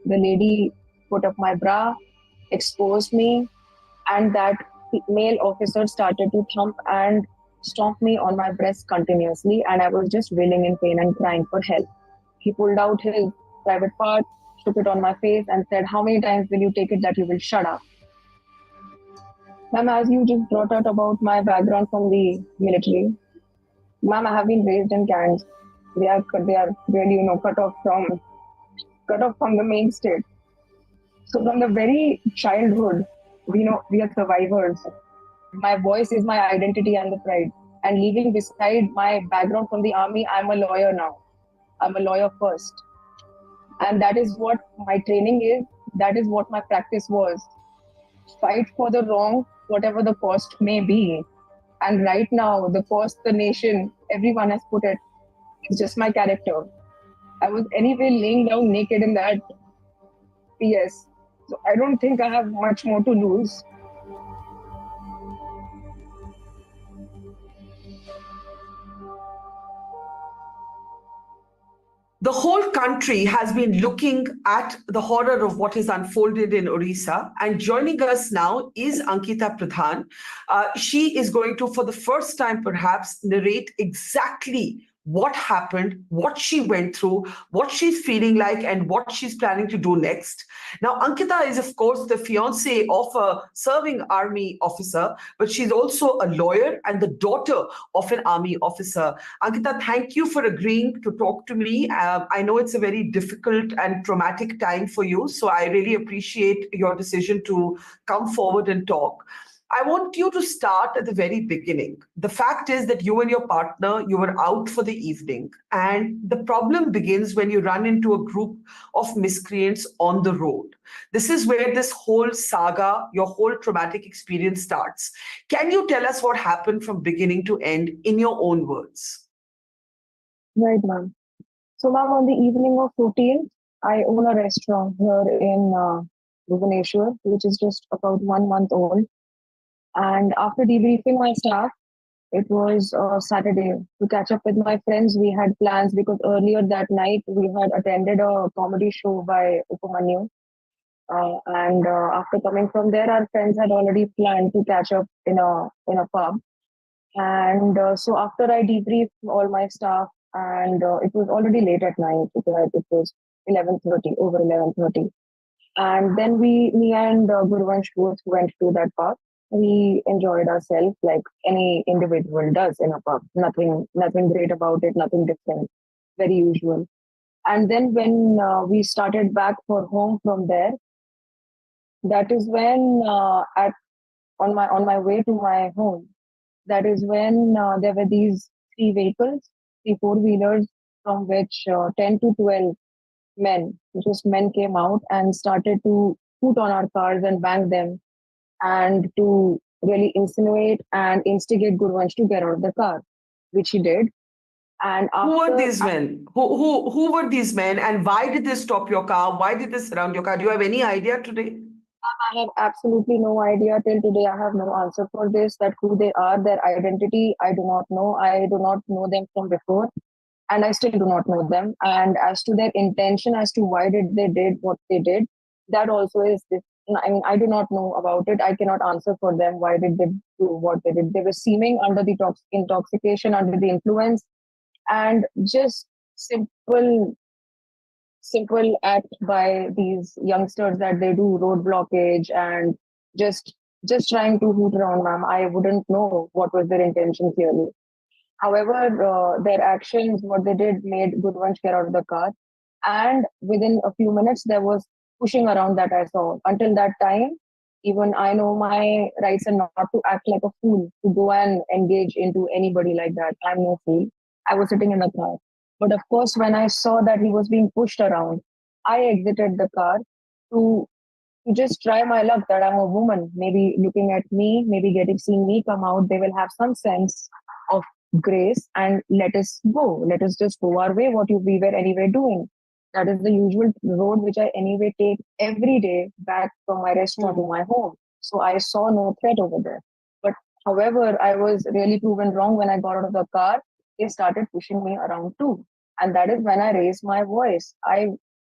The lady put up my bra, exposed me, and that male officer started to thump and stomp me on my breast continuously, and I was just wailing in pain and crying for help. He pulled out his private part, shook it on my face, and said, "How many times will you take it that you will shut up?" Ma'am, as you just brought out about my background from the military, ma'am, I have been raised in camps. They are really cut off from the main state. So from the very childhood, we know we are survivors. My voice is my identity and the pride. And leaving beside my background from the army, I'm a lawyer now. I'm a lawyer first. And that is what my training is. That is what my practice was. Fight for the wrong, whatever the cost may be. And right now, the cost the nation, everyone has put it, it's just my character. I was anyway laying down naked in that PS. So I don't think I have much more to lose. The whole country has been looking at the horror of what has unfolded in Odisha. And joining us now is Ankita Pradhan. She is going to, for the first time perhaps, narrate exactly what happened, what she went through, what she's feeling like, and what she's planning to do next. Now, Ankita is, of course, the fiancée of a serving army officer, but she's also a lawyer and the daughter of an army officer. Ankita, thank you for agreeing to talk to me. I know it's a very difficult and traumatic time for you, so I really appreciate your decision to come forward and talk. I want you to start at the very beginning. The fact is that you and your partner, you were out for the evening, and the problem begins when you run into a group of miscreants on the road. This is where this whole saga, your whole traumatic experience starts. Can you tell us what happened from beginning to end in your own words? Right, ma'am. So, ma'am, on the evening of 14th, I own a restaurant here in Bhubaneswar, which is just about 1 month old. And after debriefing my staff, it was Saturday to catch up with my friends. We had plans because earlier that night we had attended a comedy show by Upamanyu. And after coming from there, our friends had already planned to catch up in a pub. And so after I debriefed all my staff, and it was already late at night. It was 11:30, over 11:30. And then me and Gurvansh both went to that pub. We enjoyed ourselves like any individual does in a pub. Nothing great about it, nothing different, very usual. And then when we started back for home from there, that is when at on my way to my home, that is when there were these three vehicles, three four-wheelers, from which 10 to 12 men, just men came out and started to shoot on our cars and bang them and to really insinuate and instigate Gurvansh to get out of the car, which he did. And Who were after these men? Who were these men, and why did they stop your car? Why did they surround your car? Do you have any idea today? I have absolutely no idea till today. I have no answer for this. That who they are, their identity, I do not know. I do not know them from before, and I still do not know them. And as to their intention, as to why did what they did, that also is this. I mean, I do not know about it. I cannot answer for them. Why did they do what they did? They were seeming under the intoxication, under the influence, and just simple act by these youngsters that they do road blockage and just just trying to hoot around, ma'am. I wouldn't know what was their intention clearly. However, their actions, what they did, made Gurvansh get out of the car. And within a few minutes, there was pushing around that I saw. Until that time, even I know my rights and not to act like a fool, to go and engage into anybody like that. I'm no fool. I was sitting in the car. But of course, when I saw that he was being pushed around, I exited the car to to just try my luck that I'm a woman. Maybe looking at me, maybe getting seeing me come out, they will have some sense of grace and let us go. Let us just go our way. We were anyway doing. That is the usual road which I anyway take every day back from my restaurant to my home. So I saw no threat over there. But however, I was really proven wrong when I got out of the car. They started pushing me around too. And that is when I raised my voice.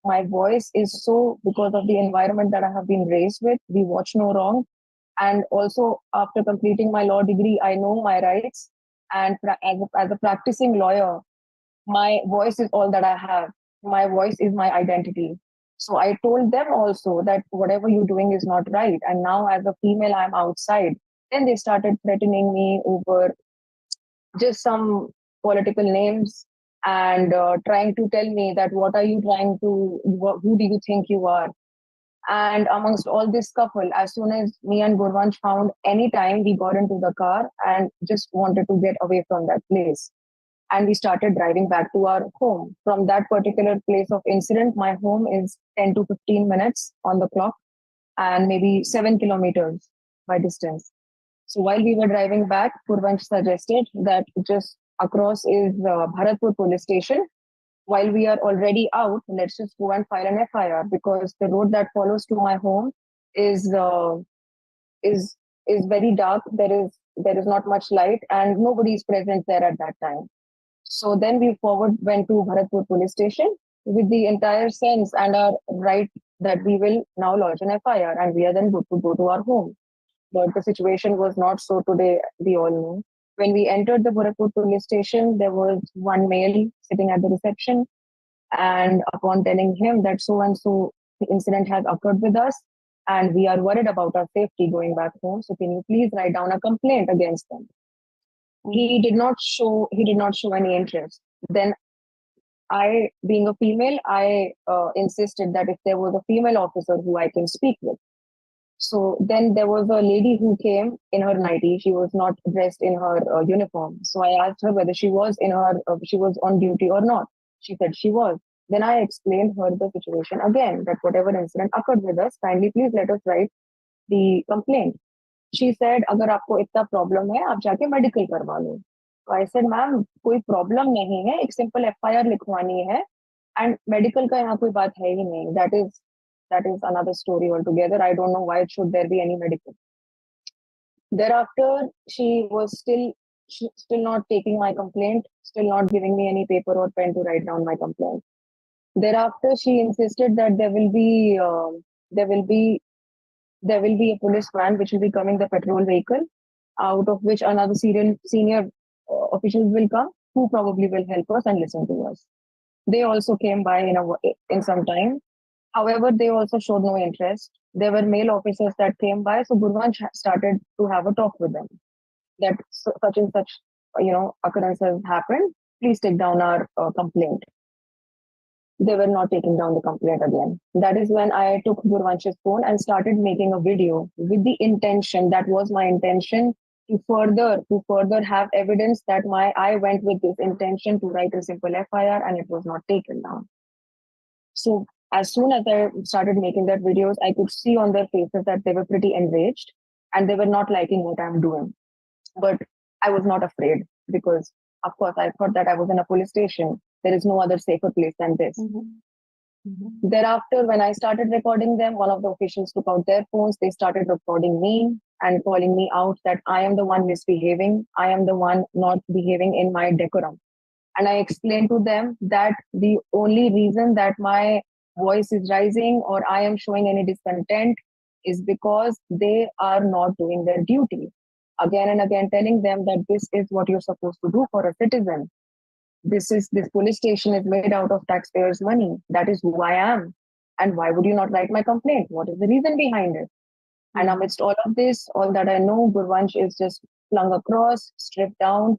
my voice is so because of the environment that I have been raised with. We watch no wrong. And also, after completing my law degree, I know my rights. And as a practicing lawyer, my voice is all that I have. My voice is my identity. So I told them also that whatever you're doing is not right. And now, as a female, I'm outside. Then they started threatening me over just some political names and trying to tell me that what are you trying to, who do you think you are? And amongst all this scuffle, as soon as me and Gurvansh found any time, we got into the car and just wanted to get away from that place. And we started driving back to our home. From that particular place of incident, my home is 10 to 15 minutes on the clock and maybe 7 kilometers by distance. So while we were driving back, Purvanch suggested that just across is Bharatpur police station. While we are already out, let's just go and file an FIR because the road that follows to my home is uh, is is very dark. There is not much light and nobody is present there at that time. So then we forward went to Bharatpur police station with the entire sense and our right that we will now lodge an FIR and we are then good to go to our home. But the situation was not so today, we all know. When we entered the Bharatpur police station, there was one male sitting at the reception. And upon telling him that so and so the incident has occurred with us, and we are worried about our safety going back home, so can you please write down a complaint against them? He did not show any interest. Then I, being a female, I insisted that if there was a female officer who I can speak with. So then there was a lady who came in her nightie. She was not dressed in her uniform. So I asked her whether she was on duty or not. She said she was. Then I explained her the situation again, that whatever incident occurred with us, kindly please let us write the complaint. She said, अगर आपको इतना problem है आप जाके medical करवा लो. So I said, ma'am कोई problem नहीं है, एक सिंपल FIR लिखवानी है एंड मेडिकल का यहाँ कोई बात है ही नहीं. That is another story altogether. I don't know why it should there be any medical. Thereafter, she still not taking my complaint, still not giving me any paper or pen to write down my complaint. Thereafter, she insisted that there will be there will be a police van which will be coming, the patrol vehicle, out of which another senior officials will come, who probably will help us and listen to us. They also came by in some time. However, they also showed no interest. There were male officers that came by, so Gurvansh started to have a talk with them that such and such, occurrence has happened. Please take down our complaint. They were not taking down the complaint again. That is when I took Gurvansh's phone and started making a video with the intention, that was my intention, to further have evidence that I went with this intention to write a simple FIR and it was not taken down. So as soon as I started making that videos, I could see on their faces that they were pretty enraged and they were not liking what I'm doing. But I was not afraid because, of course, I thought that I was in a police station. There is no other safer place than this. Thereafter, when I started recording them, one of the officials took out their phones. They started recording me and calling me out that I am the one misbehaving. I am the one not behaving in my decorum. And I explained to them that the only reason that my voice is rising or I am showing any discontent is because they are not doing their duty. Again and again, telling them that this is what you're supposed to do for a citizen. This police station is made out of taxpayers' money. That is who I am. And why would you not write my complaint? What is the reason behind it? And amidst all of this, all that I know, Gurvansh is just flung across, stripped down,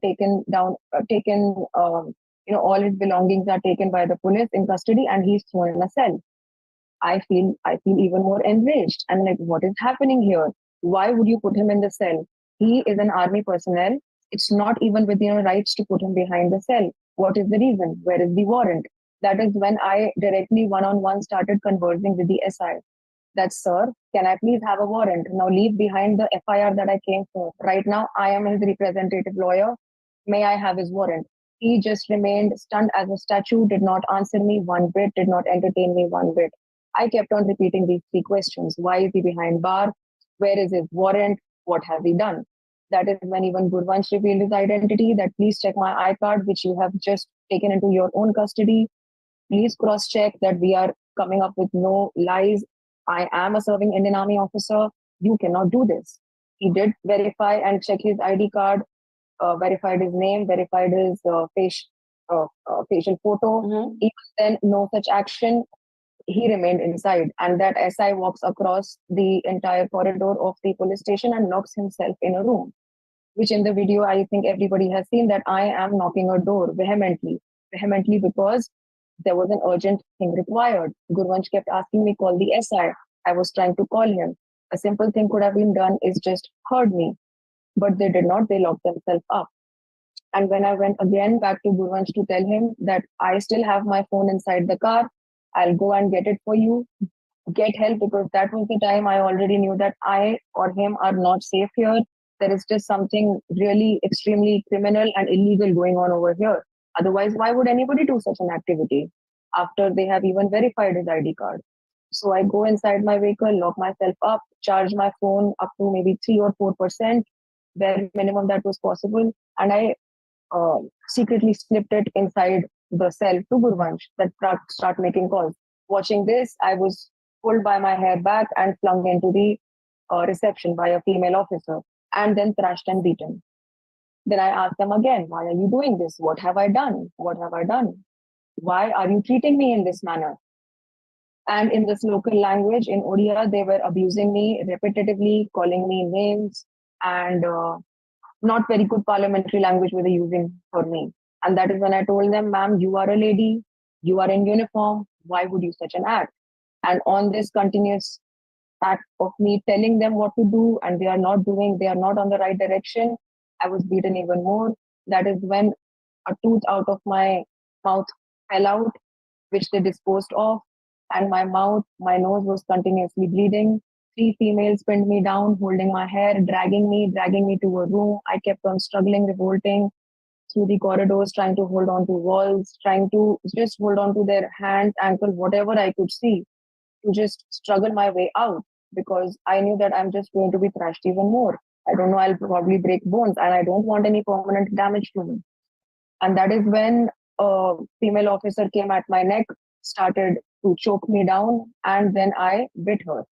all his belongings are taken by the police in custody, and he's thrown in a cell. I feel even more enraged. I'm like, what is happening here? Why would you put him in the cell? He is an army personnel. It's not even within your rights to put him behind the cell. What is the reason? Where is the warrant? That is when I directly one-on-one started conversing with the SI. That, sir, can I please have a warrant? Now leave behind the FIR that I came for. Right now, I am his representative lawyer. May I have his warrant? He just remained stunned as a statue, did not answer me one bit, did not entertain me one bit. I kept on repeating these three questions. Why is he behind bar? Where is his warrant? What has he done? That is when even Gurvansh revealed his identity, that please check my iCard, which you have just taken into your own custody. Please cross-check that we are coming up with no lies. I am a serving Indian Army officer. You cannot do this. He did verify and check his ID card, verified his name, verified his facial photo. Even then, no such action. He remained inside, and that SI walks across the entire corridor of the police station and locks himself in a room, which in the video I think everybody has seen that I am knocking a door vehemently because there was an urgent thing required. Gurvansh kept asking me, call the SI. I was trying to call him. A simple thing could have been done is just heard me, but they did not. They locked themselves up. And when I went again back to Gurvansh to tell him that I still have my phone inside the car, I'll go and get it for you, get help, because that was the time I already knew that I or him are not safe here. There is just something really extremely criminal and illegal going on over here. Otherwise, why would anybody do such an activity after they have even verified his ID card? So I go inside my vehicle, lock myself up, charge my phone up to maybe 3 or 4%, bare minimum that was possible, and I secretly slipped it inside the cell to Gurvansh that start making calls. Watching this, I was pulled by my hair back and flung into the reception by a female officer and then thrashed and beaten. Then I asked them again, why are you doing this? What have I done? What have I done? Why are you treating me in this manner? And in this local language, in Odia, they were abusing me repetitively, calling me names, and not very good parliamentary language were they using for me. And that is when I told them, ma'am, you are a lady, you are in uniform, why would you such an act? And on this continuous act of me telling them what to do and they are not doing, they are not on the right direction, I was beaten even more. That is when a tooth out of my mouth fell out, which they disposed of, and my nose was continuously bleeding. Three females pinned me down, holding my hair, dragging me to a room. I kept on struggling, revolting through the corridors, trying to hold on to walls, trying to just hold on to their hands, ankles, whatever I could see, to just struggle my way out, because I knew that I'm just going to be thrashed even more. I don't know, I'll probably break bones, and I don't want any permanent damage to me. And that is when a female officer came at my neck, started to choke me down, and then I bit her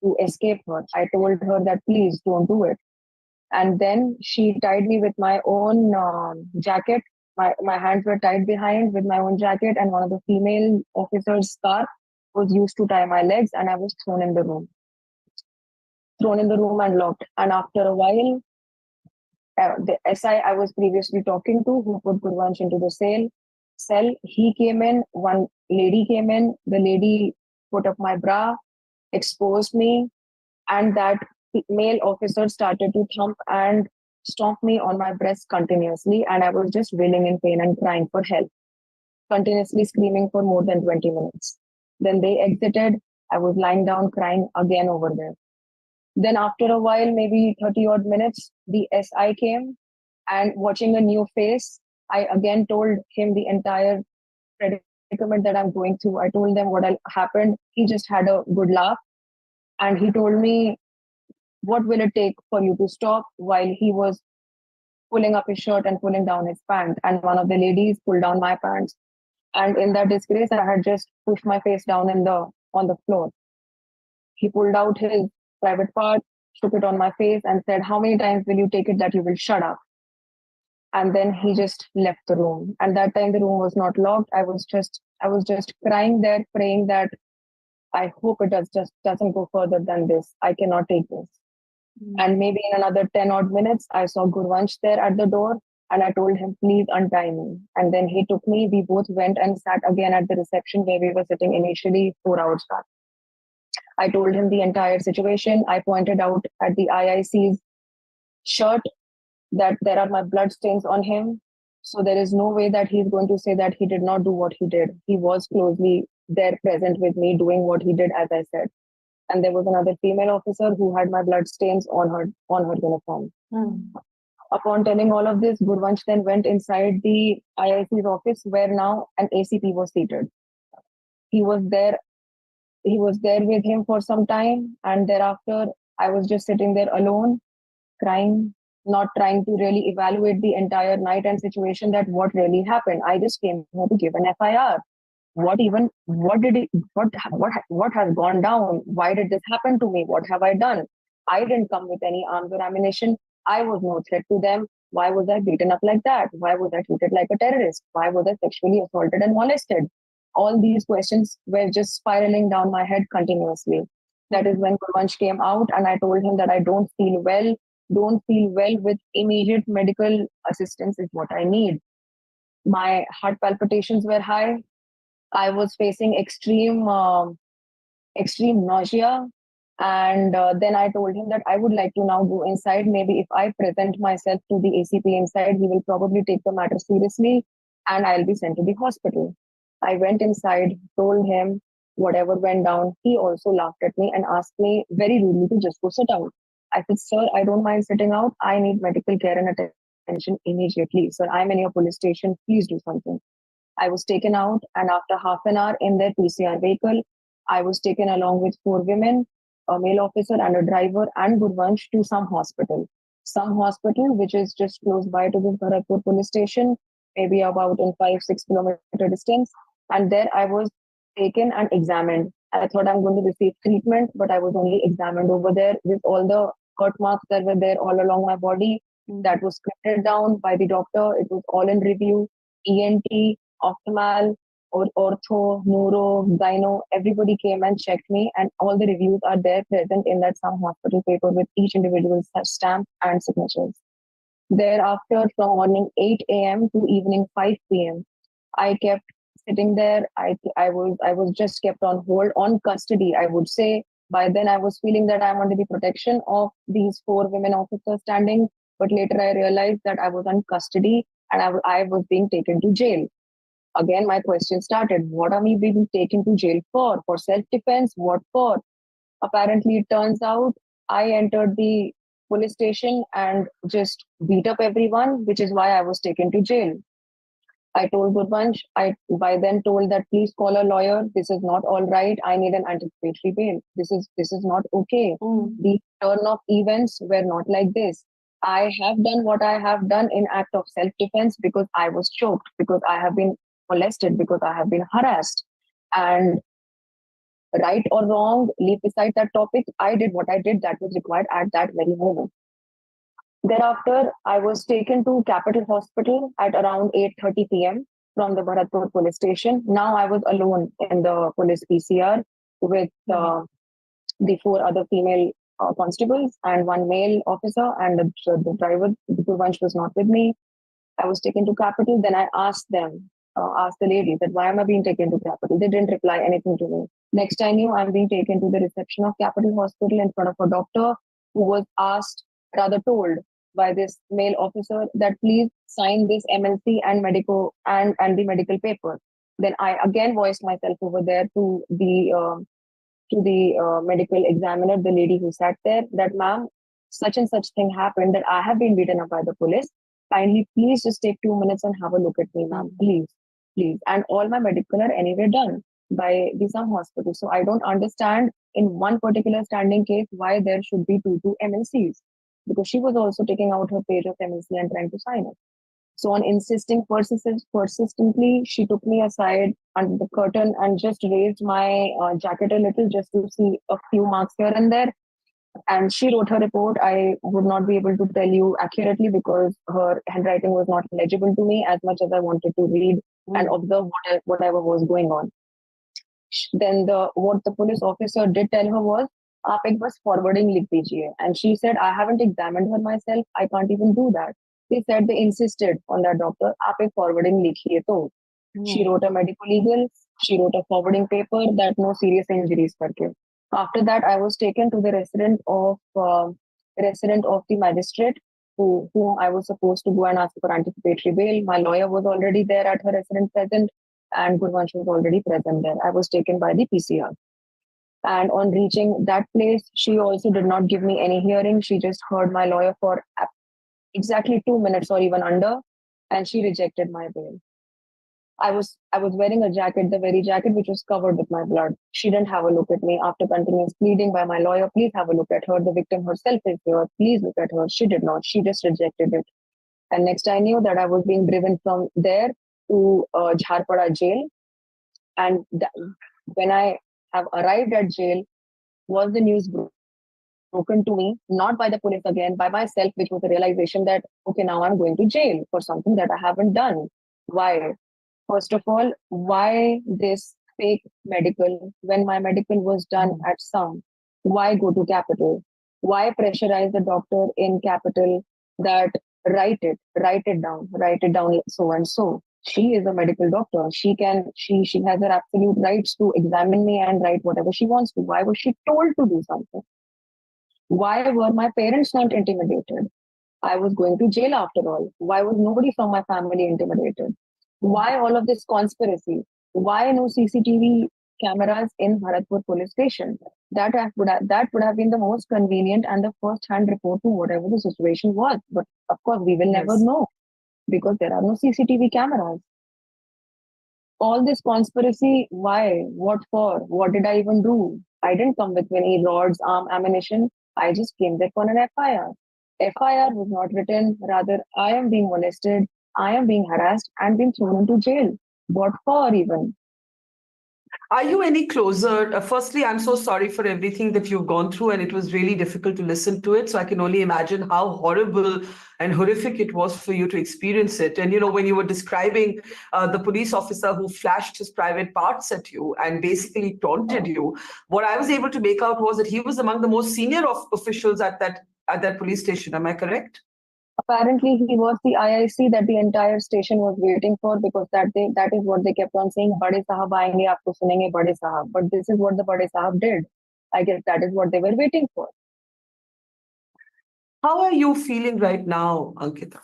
to escape her. I told her that please don't do it. And then she tied me with my own jacket. My hands were tied behind with my own jacket, and one of the female officers' scarf was used to tie my legs, and I was thrown in the room and locked. And after a while, the SI I was previously talking to, who put Gurvansh into the cell, he came in. One lady came in. The lady put up my bra, exposed me, and that male officer started to thump and stomp me on my breast continuously, and I was just wailing in pain and crying for help, continuously screaming for more than 20 minutes. Then they exited. I was lying down crying again over there. Then after a while, maybe 30 odd minutes, the SI came, and watching a new face, I again told him the entire predicament that I'm going through. I told them what happened. He just had a good laugh, and he told me, what will it take for you to stop, while he was pulling up his shirt and pulling down his pants. And one of the ladies pulled down my pants. And in that disgrace, I had just pushed my face down on the floor. He pulled out his private part, shook it on my face, and said, how many times will you take it that you will shut up? And then he just left the room. And that time the room was not locked. I was just crying there, praying that I hope it doesn't go further than this. I cannot take this. And maybe in another 10 odd minutes, I saw Gurvansh there at the door, and I told him, please untie me. And then he took me. We both went and sat again at the reception where we were sitting initially 4 hours back. I told him the entire situation. I pointed out at the IIC's shirt that there are my blood stains on him. So there is no way that he's going to say that he did not do what he did. He was closely there present with me doing what he did, as I said. And there was another female officer who had my blood stains on her uniform. Upon telling all of this, Gurvansh then went inside the IIC's office, where now an ACP was seated. He was there with him for some time, and thereafter I was just sitting there alone, crying, not trying to really evaluate the entire night and situation, that what really happened. I just came here to give an FIR. what even, what did it, what has gone down? Why did this happen to me? What have I done? I didn't come with any arms or ammunition. I was no threat to them. Why was I beaten up like that? Why was I treated like a terrorist? Why was I sexually assaulted and molested? All these questions were just spiraling down my head continuously. That is when Gurvansh came out, and I told him that I don't feel well with immediate medical assistance is what I need. My heart palpitations were high. I was facing extreme nausea. And then I told him that I would like to now go inside. Maybe if I present myself to the ACP inside, he will probably take the matter seriously and I'll be sent to the hospital. I went inside, told him whatever went down. He also laughed at me and asked me very rudely to just go sit out. I said, Sir, I don't mind sitting out. I need medical care and attention immediately. Sir, I'm in your police station. Please do something. I was taken out, and after half an hour in their PCR vehicle, I was taken along with four women, a male officer, and a driver, and Gurvansh to some hospital. Some hospital which is just close by to this Bharatpur police station, maybe about in 5-6 kilometer distance. And there I was taken and examined. I thought I'm going to receive treatment, but I was only examined over there with all the cut marks that were there all along my body. That was scripted down by the doctor. It was all in review. ENT, optimal, or ortho, neuro, gyno, everybody came and checked me, and all the reviews are there present in that some hospital paper with each individual stamp and signatures. Thereafter, from morning 8 a.m. to evening 5 p.m., I kept sitting there. I was just kept on hold, on custody, I would say. By then, I was feeling that I'm under the protection of these four women officers standing. But later, I realized that I was on custody and I was being taken to jail. Again, my question started. What are we being taken to jail for? For self-defense? What for? Apparently, it turns out I entered the police station and just beat up everyone, which is why I was taken to jail. I told Gurvansh, I by then told that please call a lawyer. This is not all right. I need an anticipatory bail. This is not okay. The turn of events were not like this. I have done what I have done in act of self-defense because I was choked, because I have been molested, because I have been harassed. And right or wrong, leave beside that topic. I did what I did that was required at that very moment. Thereafter, I was taken to Capital Hospital at around 8:30 p.m. from the Bharatpur police station. Now I was alone in the police PCR with the four other female constables and one male officer, and the driver, the Gurvansh, was not with me. I was taken to Capital. Then I asked the lady that why am I being taken to Capital? They didn't reply anything to me. Next I knew, I'm being taken to the reception of Capital Hospital in front of a doctor who was asked, rather told by this male officer that please sign this MLC and and the medical paper. Then I again voiced myself over there to the medical examiner, the lady who sat there, that ma'am, such and such thing happened, that I have been beaten up by the police. Kindly, please just take 2 minutes and have a look at me, ma'am. Please, please. And all my medical are anyway done by the some hospital. So I don't understand in one particular standing case why there should be two MLCs. Because she was also taking out her page of MLC and trying to sign it. So on insisting persistently, she took me aside under the curtain and just raised my jacket a little just to see a few marks here and there. And she wrote her report. I would not be able to tell you accurately because her handwriting was not legible to me as much as I wanted to read and observe whatever was going on. Then what the police officer did tell her was, आप एक बस forwarding लिख दीजिए. And she said, I haven't examined her myself. I can't even do that. They said they insisted on that doctor. आप एक forwarding लिखिए तो. She wrote a medical legal. She wrote a forwarding paper that no serious injuries करके. After that, I was taken to the resident of the magistrate, whom I was supposed to go and ask for anticipatory bail. My lawyer was already there at her residence present, and Gurvansh was already present there. I was taken by the PCR. And on reaching that place, she also did not give me any hearing. She just heard my lawyer for exactly 2 minutes or even under, and she rejected my bail. I was wearing a jacket, the very jacket which was covered with my blood. She didn't have a look at me after continuous pleading by my lawyer. Please have a look at her. The victim herself is here. Please look at her. She did not. She just rejected it. And next I knew that I was being driven from there to Jharpada jail. And when I have arrived at jail, was the news broken to me, not by the police again, by myself, which was the realization that, okay, now I'm going to jail for something that I haven't done. Why? First of all, why this fake medical when my medical was done at some? Why go to capital? Why pressurize the doctor in capital that write it down so and so. She is a medical doctor. She has her absolute rights to examine me and write whatever she wants to. Why was she told to do something? Why were my parents not intimidated? I was going to jail after all. Why was nobody from my family intimidated? Why all of this conspiracy? Why no CCTV cameras in Bharatpur police station? That would have been the most convenient and the first hand report to whatever the situation was. But of course, we will never know because there are no CCTV cameras. All this conspiracy, why? What for? What did I even do? I didn't come with any rods, ammunition. I just came there for an FIR. FIR was not written, rather, I am being molested, I am being harassed, and being thrown into jail. What for, even? Are you any closer? Firstly, I'm so sorry for everything that you've gone through, and it was really difficult to listen to it. So I can only imagine how horrible and horrific it was for you to experience it. And, when you were describing the police officer who flashed his private parts at you and basically taunted you, what I was able to make out was that he was among the most senior officials at that police station. Am I correct? Apparently, he was the IIC that the entire station was waiting for because that is what they kept on saying, Bade Sahab aayenge, aapko sunenge Bade Sahab. But this is what the Bade Sahab did. I guess that is what they were waiting for. How are you feeling right now, Ankita?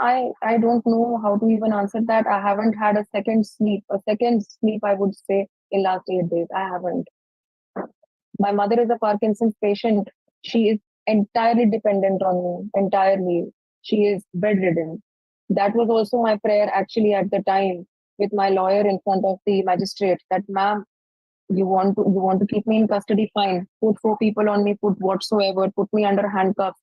I don't know how to even answer that. I haven't had a second sleep. I would say, in last 8 days. I haven't. My mother is a Parkinson's patient. She is entirely dependent on me, entirely. She is bedridden. That was also my prayer actually at the time with my lawyer in front of the magistrate that, ma'am, you want to keep me in custody, fine. Put 4 people on me, put whatsoever, put me under handcuffs.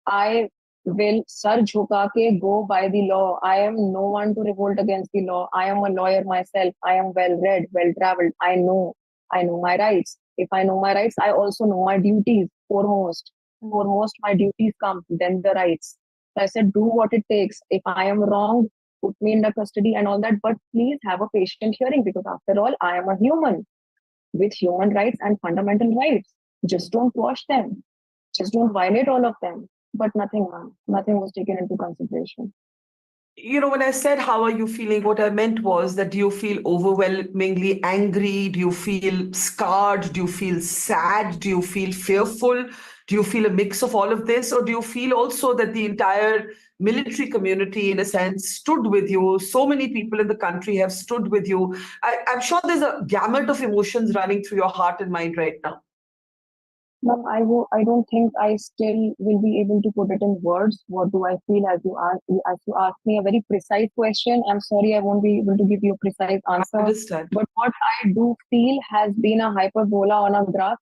I will sar jhuka ke go by the law. I am no one to revolt against the law. I am a lawyer myself. I am well read, well traveled. I know my rights. If I know my rights, I also know my duties. Foremost, my duties come, then the rights. So I said, do what it takes. If I am wrong, put me in the custody and all that. But please have a patient hearing because after all, I am a human with human rights and fundamental rights. Just don't quash them. Just don't violate all of them. But nothing, ma'am. Nothing was taken into consideration. When I said, how are you feeling? What I meant was that do you feel overwhelmingly angry? Do you feel scarred? Do you feel sad? Do you feel fearful? Do you feel a mix of all of this? Or do you feel also that the entire military community, in a sense, stood with you? So many people in the country have stood with you. I'm sure there's a gamut of emotions running through your heart and mind right now. Ma'am, I don't think I still will be able to put it in words. What do I feel as you ask me a very precise question? I'm sorry, I won't be able to give you a precise I answer. understand. But what I do feel has been a hyperbola on a graph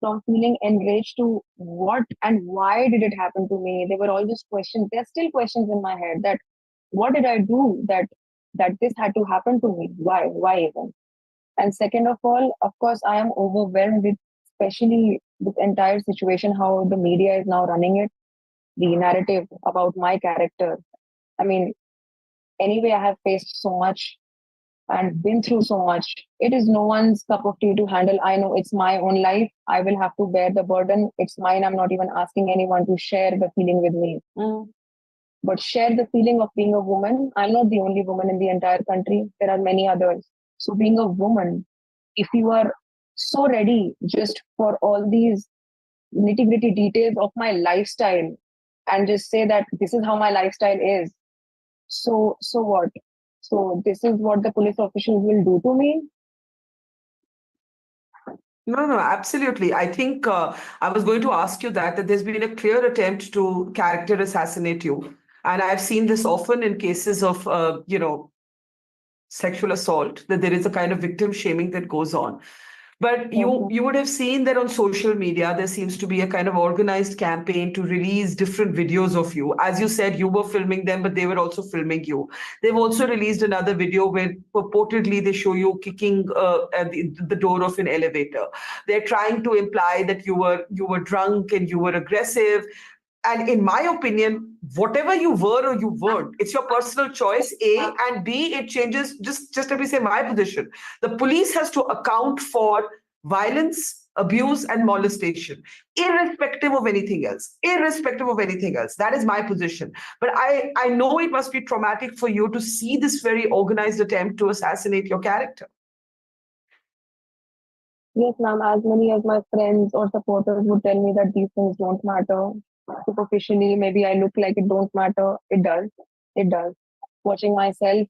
from feeling enraged to what and why did it happen to me? They were all just questions. There are still questions in my head that what did I do that this had to happen to me? Why? Why even? And second of all, of course, I am overwhelmed with especially this entire situation, how the media is now running it, the narrative about my character. I mean, anyway, I have faced so much and been through so much. It is no one's cup of tea to handle. I know it's my own life. I will have to bear the burden. It's mine. I'm not even asking anyone to share the feeling with me. But share the feeling of being a woman. I'm not the only woman in the entire country. There are many others. So being a woman, if you are so ready just for all these nitty gritty details of my lifestyle and just say that this is how my lifestyle is. So what? So this is what the police officials will do to me. No, absolutely. I think I was going to ask you that there's been a clear attempt to character assassinate you. And I've seen this often in cases of, sexual assault, that there is a kind of victim shaming that goes on. But Yes, you would have seen that on social media, there seems to be a kind of organized campaign to release different videos of you. As you said, you were filming them, but they were also filming you. They've also released another video where purportedly they show you kicking at the door of an elevator. They're trying to imply that you were drunk and you were aggressive. And in my opinion, whatever you were or you weren't, it's your personal choice, A, and B, it changes, just let me say my position. The police has to account for violence, abuse, and molestation, irrespective of anything else. Irrespective of anything else. That is my position. But I know it must be traumatic for you to see this very organized attempt to assassinate your character. yes, ma'am. As many as my friends or supporters would tell me that these things don't matter. Superficially, maybe I look like it don't matter. It does. It does. Watching myself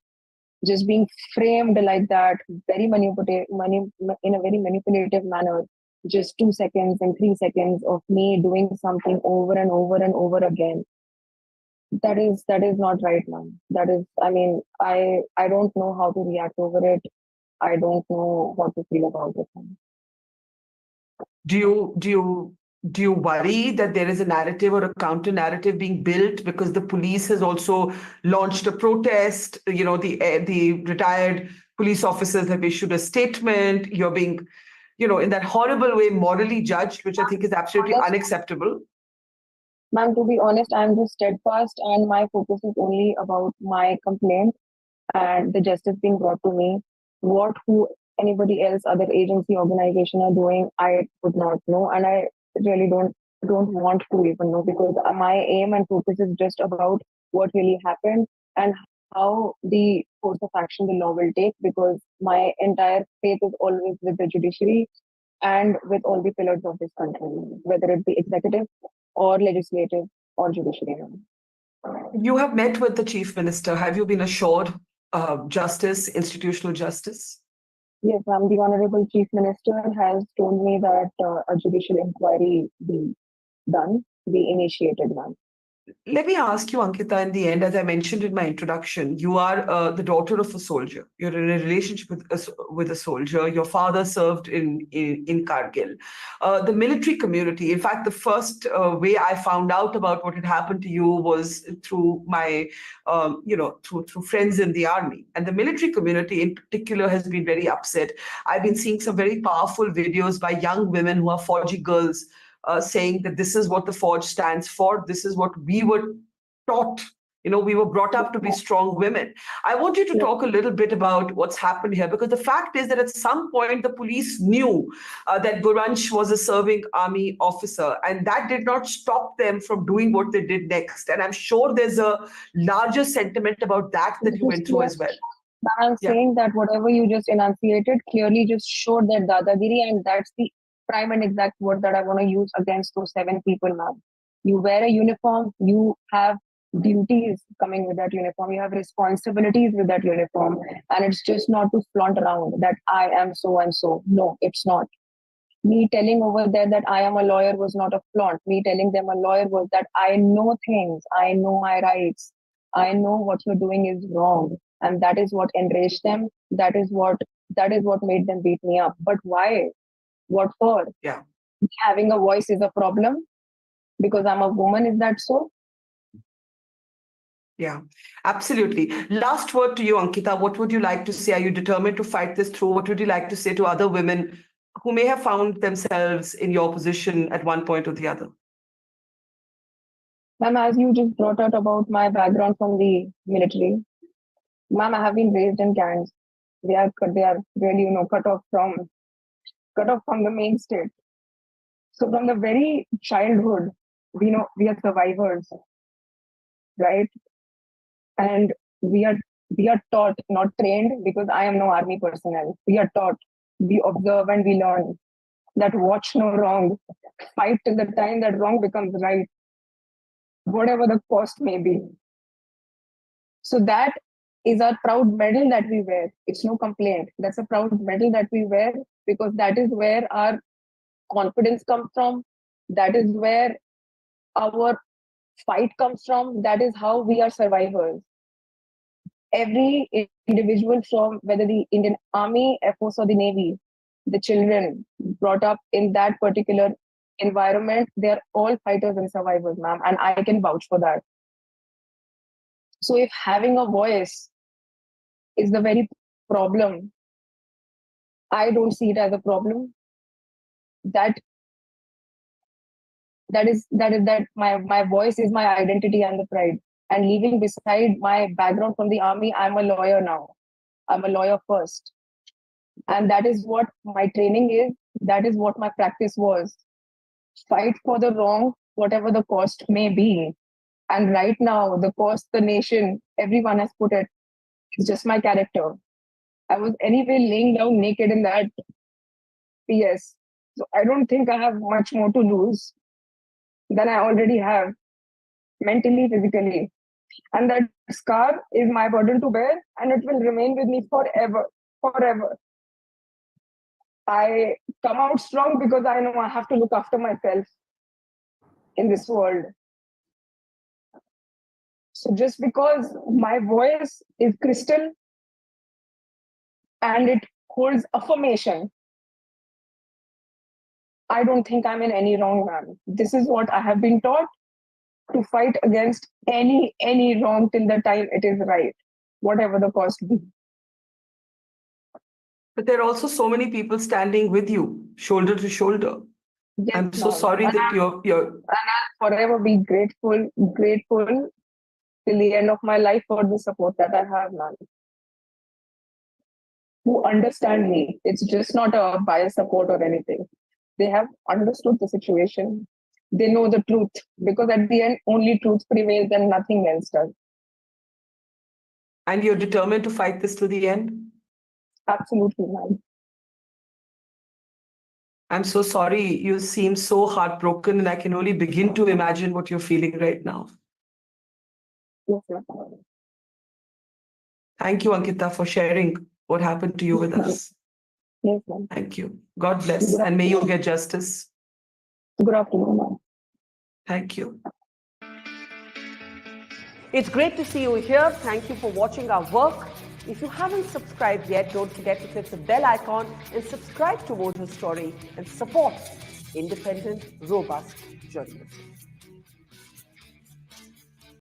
just being framed like that, very in a very manipulative manner. Just 2 seconds and 3 seconds of me doing something over and over and over again. That is not right, ma'am. That is, I mean, I don't know how to react over it. I don't know what to feel about it, ma'am. Do you worry that there is a narrative or a counter narrative being built because the police has also launched a protest? The retired police officers have issued a statement. You're being, in that horrible way, morally judged, which I think is absolutely Honest, unacceptable. ma'am, to be honest, I'm just steadfast and my focus is only about my complaint and the justice being brought to me. What who anybody else, other agency, organization are doing, I would not know, and I really don't want to even know because my aim and focus is just about what really happened and how the course of action the law will take. Because my entire faith is always with the judiciary and with all the pillars of this country, whether it be executive or legislative or judiciary. You have met with the chief minister. Have you been assured justice, institutional justice? Yes, ma'am. The Honorable Chief Minister has told me that a judicial inquiry be done, be initiated, ma'am. Let me ask you, Ankita, in the end, as I mentioned in my introduction, you are the daughter of a soldier. You're in a relationship with a soldier. Your father served in Kargil. The military community, in fact, the first way I found out about what had happened to you was through my, through friends in the army. And the military community in particular has been very upset. I've been seeing some very powerful videos by young women who are Fauji girls saying that this is what the Forge stands for. This is what we were taught. We were brought up to be strong women. I want you to Yes, talk a little bit about what's happened here, because the fact is that at some point the police knew that Gurvansh was a serving army officer, and that did not stop them from doing what they did next. And I'm sure there's a larger sentiment about that this you is went through clear. as well. I'm Yeah. saying that whatever you just enunciated clearly just showed that dadagiri, and that's the prime and exact word that I want to use against those 7 people, ma'am. You wear a uniform, you have duties coming with that uniform, you have responsibilities with that uniform, and it's just not to flaunt around that I am so and so. No, it's not. Me telling over there that I am a lawyer was not a flaunt. Me telling them a lawyer was that I know things, I know my rights, I know what you're doing is wrong, and that is what enraged them. That is what made them beat me up. But why? What for? Yeah. Having a voice is a problem because I'm a woman. Is that so? Yeah, absolutely. Last word to you, Ankita. What would you like to say? Are you determined to fight this through? What would you like to say to other women who may have found themselves in your position at one point or the other? Ma'am, as you just brought out about my background from the military, ma'am, I have been raised in gangs. They are really cut off from the main state. So from the very childhood, we know we are survivors, right? And we are we are taught, not trained, because I am no army personnel. We are taught, we observe and we learn that watch no wrong, fight till the time that wrong becomes right, whatever the cost may be. So that is our proud medal that we wear. It's no complaint. That's a proud medal that we wear because that is where our confidence comes from. That is where our fight comes from. That is how we are survivors. Every individual from whether the Indian Army, Air Force, or the Navy, the children brought up in that particular environment, they're all fighters and survivors, ma'am, and I can vouch for that. So if having a voice is the very problem, I don't see it as a problem. That that my voice is my identity and the pride. And leaving beside my background from the army, I'm a lawyer now. I'm a lawyer first. And that is what my training is. That is what my practice was. Fight for the wrong, whatever the cost may be. And right now, the cost the nation, everyone has put it, it's just my character. I was anyway laying down naked in that PS. So I don't think I have much more to lose than I already have, mentally, physically. And that scar is my burden to bear, and it will remain with me forever, forever. I come out strong because I know I have to look after myself in this world. So just because my voice is crystal and it holds affirmation, I don't think I'm in any wrong, man. This is what I have been taught, to fight against any wrong till the time it is right, whatever the cost be. But there are also so many people standing with you, shoulder to shoulder. Yes, I'm so ma'am. sorry that you're. And I'll forever be grateful till the end of my life for the support that I have, man. Who understand me. It's just not a bias support or anything. They have understood the situation. They know the truth, because at the end, only truth prevails and nothing else does. And you're determined to fight this to the end? Absolutely, ma'am. I'm so sorry. You seem so heartbroken, and I can only begin to imagine what you're feeling right now. Yes, ma'am. Thank you, Ankita, for sharing what happened to you with us. Yes, ma'am. Thank you. God bless, and may you get justice. Good afternoon, ma'am. Thank you. It's great to see you here. Thank you for watching our work. If you haven't subscribed yet, don't forget to click the bell icon and subscribe to Her Story and support independent, robust journalism.